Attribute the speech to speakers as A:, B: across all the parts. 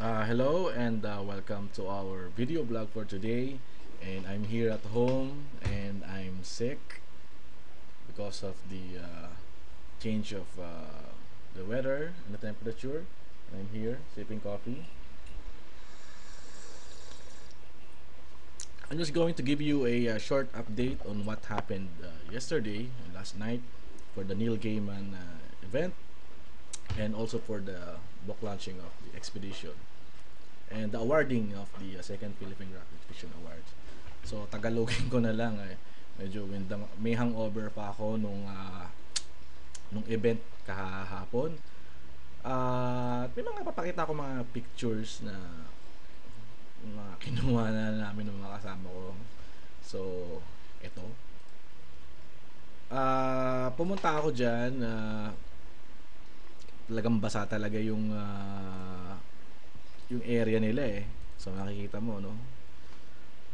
A: Hello and welcome to our video blog for today. And I'm here at home and I'm sick because of the change of the weather and the temperature. I'm here sipping coffee. I'm just going to give you a short update on what happened yesterday and last night for the Neil Gaiman event and also for the book launching of the expedition and the awarding of the second Philippine Graphic Fiction Awards. So Tagalogin ko na lang medyo may hangover pa ako nung event kahapon. May mga papakita ko mga pictures na mga kinuha na namin ng mga kasama ko. So ito. Pumunta ako diyan talagang basa talaga yung area nila eh. So makikita mo no.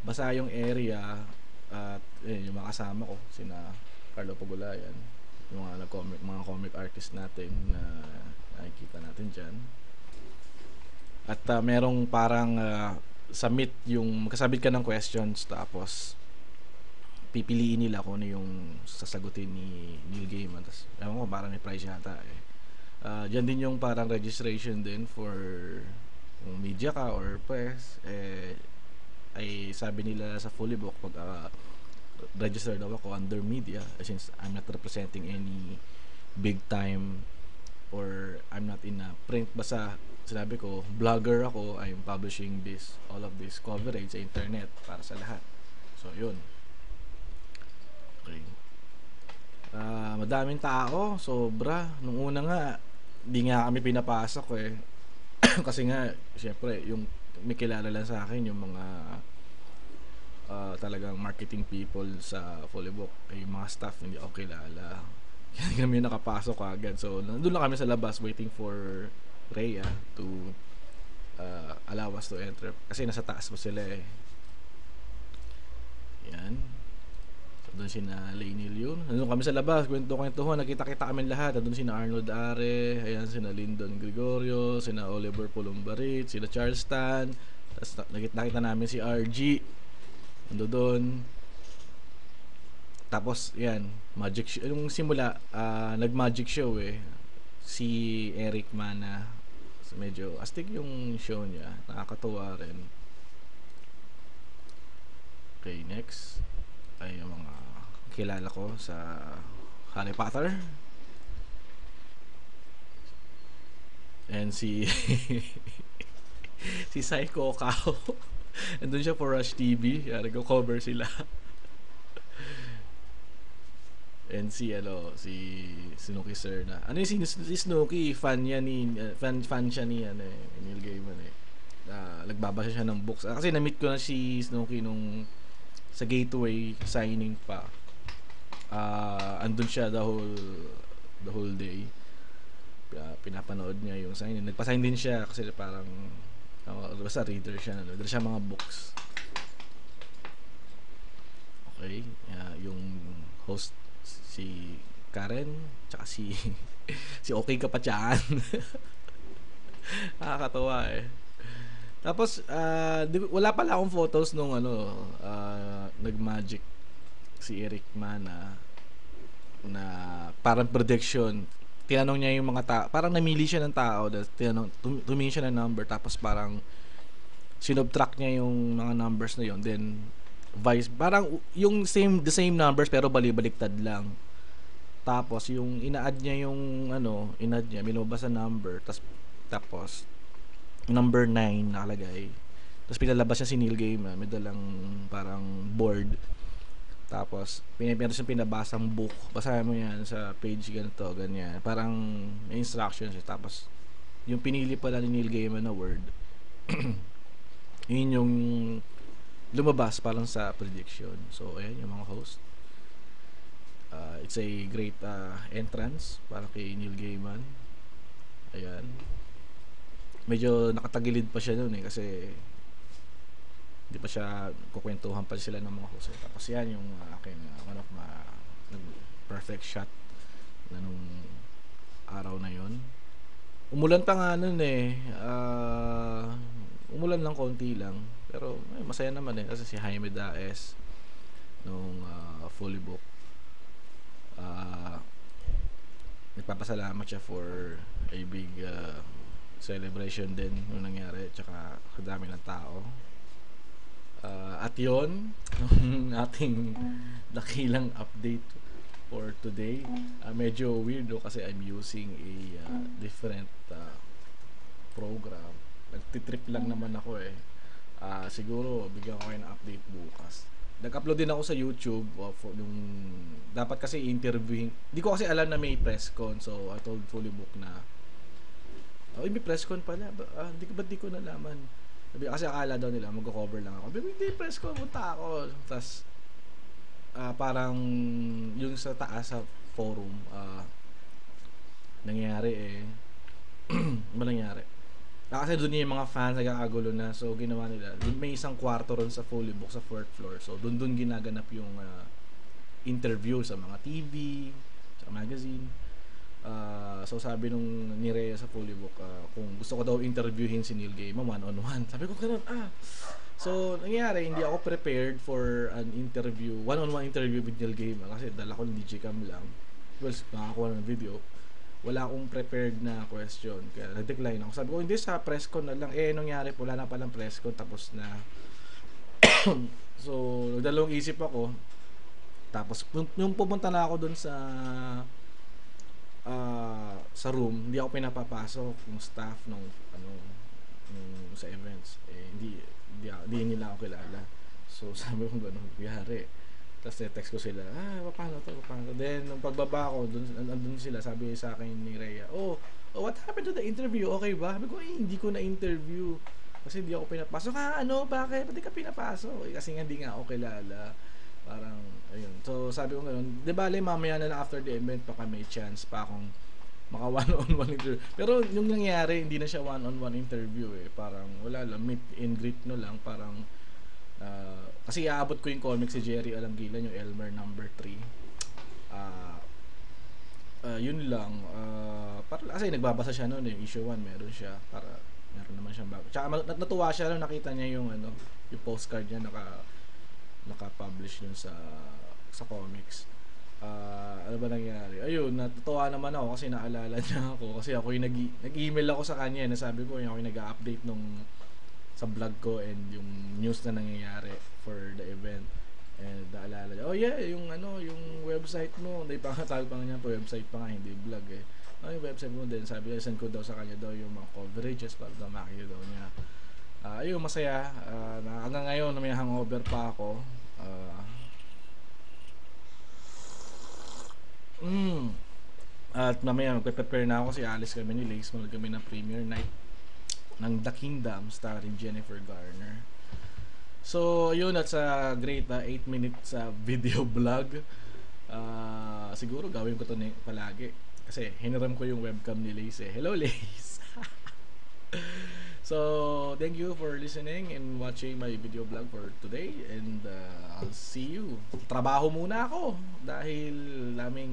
A: Basa yung area at yung mga kasama ko sina Carlo Pagulayan, yung mga comic artist natin na nakikita natin diyan. At merong parang submit yung magkasabit ka ng questions tapos pipiliin nila kung ano yung sasagutin ni Neil Gaiman. Tapos, ewan ko, parang may prize yata eh. Diyan din yung parang registration din for kung media ka or press ay sabi nila sa Fully Book pag register daw ako under media since I'm not representing any big time or I'm not in a print, basta sinabi ko vlogger ako, I'm publishing all of this coverage sa internet para sa lahat. So yun, okay. Madaming tao, sobra. Nung una nga di nga kami pinapasok eh. Kasi nga syempre yung may kilala lang sa akin yung mga talagang marketing people sa Follybook ay yung mga staff hindi ako kilala. Kaya kami nakapasok agad. So nandun lang kami sa labas waiting for Rhea to allow us to enter kasi nasa taas mo sila eh. Yan. So doon sina Lainil yun. Nandun kami sa labas, kwento-kwentuhan, nakita-kita kami lahat. Nandun sina Arnold Are, ayan sina Lyndon Gregorio, sina Oliver Pulumbarit, sina Charles Tan. Tapos nakita namin si RG. Nandun doon. Tapos yan, magic show. Yung simula, nag-magic show eh. Si Eric Mana. So, medyo astig yung show niya. Nakakatuwa rin. Okay, next ay yung mga kilala ko sa Harry Potter. And si si Psycho Kao. Andun siya for Rush TV. Kaya nag-cover sila. And si Snooki Sir na. Ano yung si Snooki? Fan siya ni Neil Gaiman eh. Nagbabasa siya ng books. Kasi na-meet ko na si Snooki nung sa Gateway signing pa. Andun siya the whole day. Pinapanood niya yung signing. Nagpa-sign din siya kasi parang basta reader siya. Reader siya mga books. Okay. Yung host si Karen tsaka si Okay Kapatyan. Nakakatawa eh. Tapos wala pala akong photos nung nag-magic si Eric Mana na parang prediction. Tinanong niya yung mga parang namili siya ng tao, tumingin siya ng number tapos parang sinubtract niya yung mga numbers na yon, then parang yung the same numbers pero bali-baliktad lang. Tapos yung ina-add niya binubasa number tapos number 9 nakalagay. Tapos pinalabas niya si Neil Gaiman, may dalang parang board. Tapos meron siyang pinabasang book. Basahin mo yan sa page ganito, ganyan. Parang may instructions siya. Tapos yung pinili pala ni Neil Gaiman na word, yun yung lumabas parang sa prediction. So ayan yung mga host. It's a great entrance para kay Neil Gaiman. Ayan. Medyo nakatagilid pa siya noon eh kasi hindi pa siya kukwentuhan pa sila ng mga host. Tapos yan yung akin one of my perfect shot na nung araw na yon. Umulan pa nga nun eh. umulan lang konti lang. Pero masaya naman kasi si Jaime Daes nung fully book. Nagpapasalamat siya for a big celebration din nung nangyari, tsaka kadami ng tao. At yon ang ating dakilang update for today. Medyo weirdo kasi I'm using a different program. Nagtitrip lang naman ako siguro bigyan ko kayo ng update bukas. Nag-upload din ako sa YouTube yung dapat kasi interviewing. Di ko kasi alam na may press con, so I told Fully Book na may press con pala. Ba't di ko nalaman? Sabi, kasi akala daw nila magko-cover lang ako. Hindi, press con, punta ako. Tapos parang yung sa taas sa forum nangyari ano nangyari? Kasi doon yung mga fans nagkakagulo na, so ginawa nila, may isang kwarto ron sa Fully Book sa 4th floor, so doon ginaganap yung interview sa mga TV sa magazine. So sabi nung ni Rhea sa Fully Book, kung gusto ko daw interviewin si Neil Gaiman one-on-one. Sabi ko gano'n, so nangyari, hindi ako prepared for an interview, one-on-one interview with Neil Gaiman kasi dala ko ng DJcam lang. Well, nakakuha ng video. Wala akong prepared na question, kaya nag-decline ako. Sabi ko, hindi, sa press con na lang. Nangyari, wala na palang press con, tapos na. So nagdalawang isip ako. Tapos yung pumunta na ako dun sa room, hindi ako pinapapasok yung staff nung sa events. Hindi nila ako kilala. So sabi ko gano'n, biyari. Tapos text ko sila, paano to? Then nung pagbaba ko, andun sila, sabi sa akin ni Rhea, what happened to the interview? Okay ba? Sabi ko, hindi ko na interview kasi hindi ako pinapasok. Bakit? Ba't di ka pinapasok? Kasi nga hindi nga ako kilala. Parang ayun. So sabi ko gano'n, di bale mamaya na after the event baka may chance pa akong maka one-on-one interview. Pero yung nangyari, hindi na siya one-on-one interview Parang wala lang, meet and greet no lang. Parang kasi iaabot ko yung comic si Jerry Alangilan, yung Elmer number 3. Yun lang. Kasi nagbabasa siya noon, yung issue 1 meron siya. Meron naman siyang bago. Tsaka natuwa siya nung nakita niya yung yung postcard niya naka-publish yun sa comics. Ano ba nangyari? Ayun, natutuwa naman ako kasi naalala niya ako. Kasi ako yung nag-email ako sa kanya, nasabi ko ako yung nag-update sa vlog ko and yung news na nangyayari for the event. And naalala niya, yung website mo, hindi pa tawag pa nga niya po, website pa nga, hindi vlog yung website mo din, sabi niya, send ko daw sa kanya daw yung mga coverages para daw makita daw niya. Ayun, masaya. Hanggang ngayon, may hangover pa ako. At mamaya magpe-prepare na ako kasi alis kami ni Lace, mag kami ng premiere night ng The Kingdom starring Jennifer Garner. So yun, that's a great 8 minutes video vlog. Siguro gawin ko to palagi kasi hiniram ko yung webcam ni Lace Hello Lace. So thank you for listening and watching my video vlog for today, and I'll see you. Trabaho muna ako dahil daming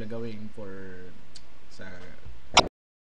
A: gagawin sa